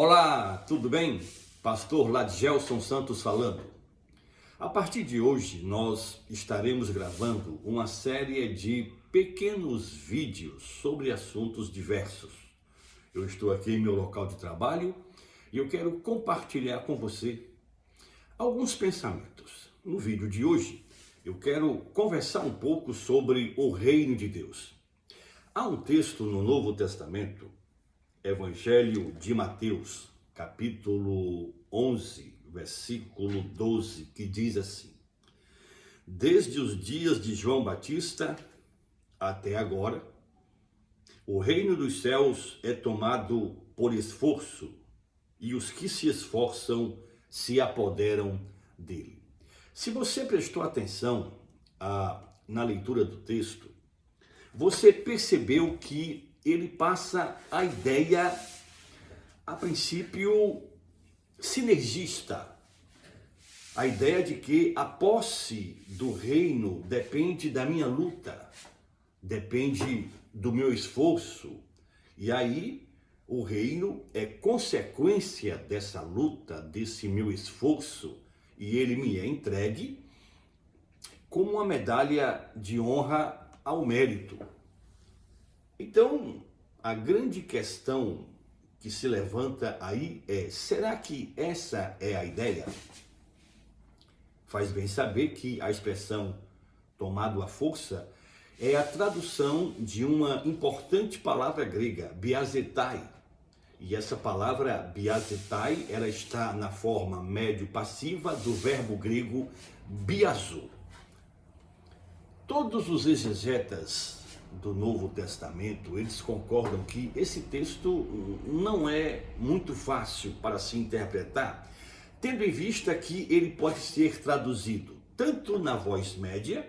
Olá, tudo bem? Pastor Ladgelson Santos falando. A partir de hoje, nós estaremos gravando uma série de pequenos vídeos sobre assuntos diversos. Eu estou aqui em meu local de trabalho e eu quero compartilhar com você alguns pensamentos. No vídeo de hoje, eu quero conversar um pouco sobre o reino de Deus. Há um texto no Novo Testamento, Evangelho de Mateus, capítulo 11, versículo 12, que diz assim: desde os dias de João Batista até agora, o reino dos céus é tomado por esforço, e os que se esforçam se apoderam dele. Se você prestou atenção na leitura do texto, você percebeu que ele passa a ideia, a princípio, sinergista. A ideia de que a posse do reino depende da minha luta, depende do meu esforço. E aí, o reino é consequência dessa luta, desse meu esforço, e ele me é entregue como uma medalha de honra ao mérito. Então, a grande questão que se levanta aí é: será que essa é a ideia? Faz bem saber que a expressão tomado à força é a tradução de uma importante palavra grega, biazetai. E essa palavra biazetai, ela está na forma médio-passiva do verbo grego biazo. Todos os exegetas do Novo Testamento, eles concordam que esse texto não é muito fácil para se interpretar, tendo em vista que ele pode ser traduzido tanto na voz média,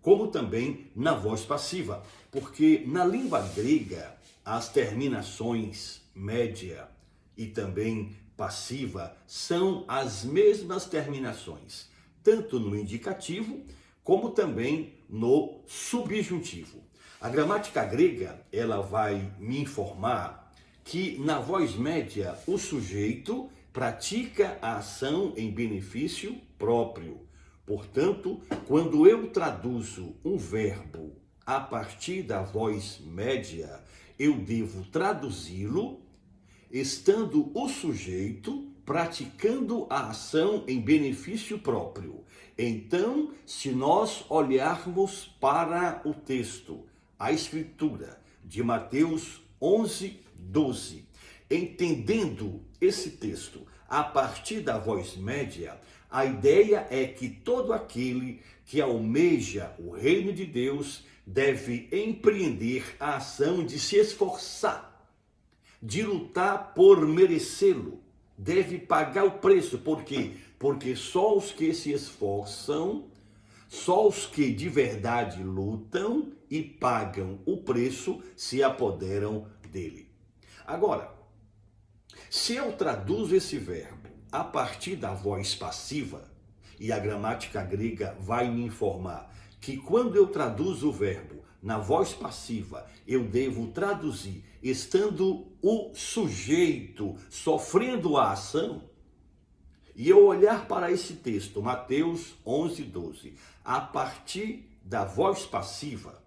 como também na voz passiva, porque na língua grega, as terminações média e também passiva são as mesmas terminações, tanto no indicativo, como também no subjuntivo. A gramática grega, ela vai me informar que na voz média o sujeito pratica a ação em benefício próprio. Portanto, quando eu traduzo um verbo a partir da voz média, eu devo traduzi-lo estando o sujeito praticando a ação em benefício próprio. Então, se nós olharmos para o texto, a escritura de Mateus 11, 12, entendendo esse texto a partir da voz média, a ideia é que todo aquele que almeja o reino de Deus deve empreender a ação de se esforçar, de lutar por merecê-lo, deve pagar o preço. Por quê? Porque só os que se esforçam, só os que de verdade lutam e pagam o preço se apoderam dele. Agora, se eu traduzo esse verbo a partir da voz passiva, e a gramática grega vai me informar que quando eu traduzo o verbo na voz passiva, eu devo traduzir estando o sujeito sofrendo a ação, e eu olhar para esse texto, Mateus 11, 12, a partir da voz passiva,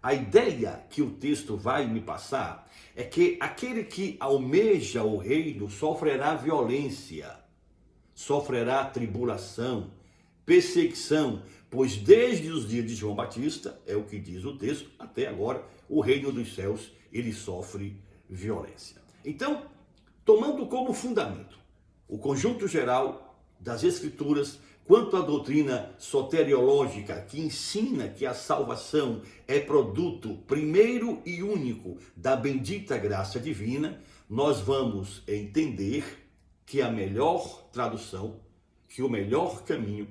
a ideia que o texto vai me passar é que aquele que almeja o reino sofrerá violência, sofrerá tribulação, perseguição, pois desde os dias de João Batista, é o que diz o texto, até agora, o reino dos céus, ele sofre violência. Então, tomando como fundamento o conjunto geral das Escrituras quanto à doutrina soteriológica que ensina que a salvação é produto primeiro e único da bendita graça divina, nós vamos entender que a melhor tradução, que o melhor caminho,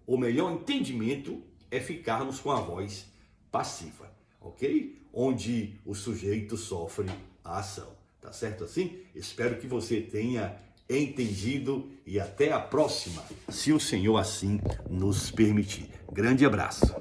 o melhor entendimento é ficarmos com a voz passiva, ok? Onde o sujeito sofre a ação. Tá certo assim? Espero que você tenha entendido e até a próxima, se o Senhor assim nos permitir. Grande abraço.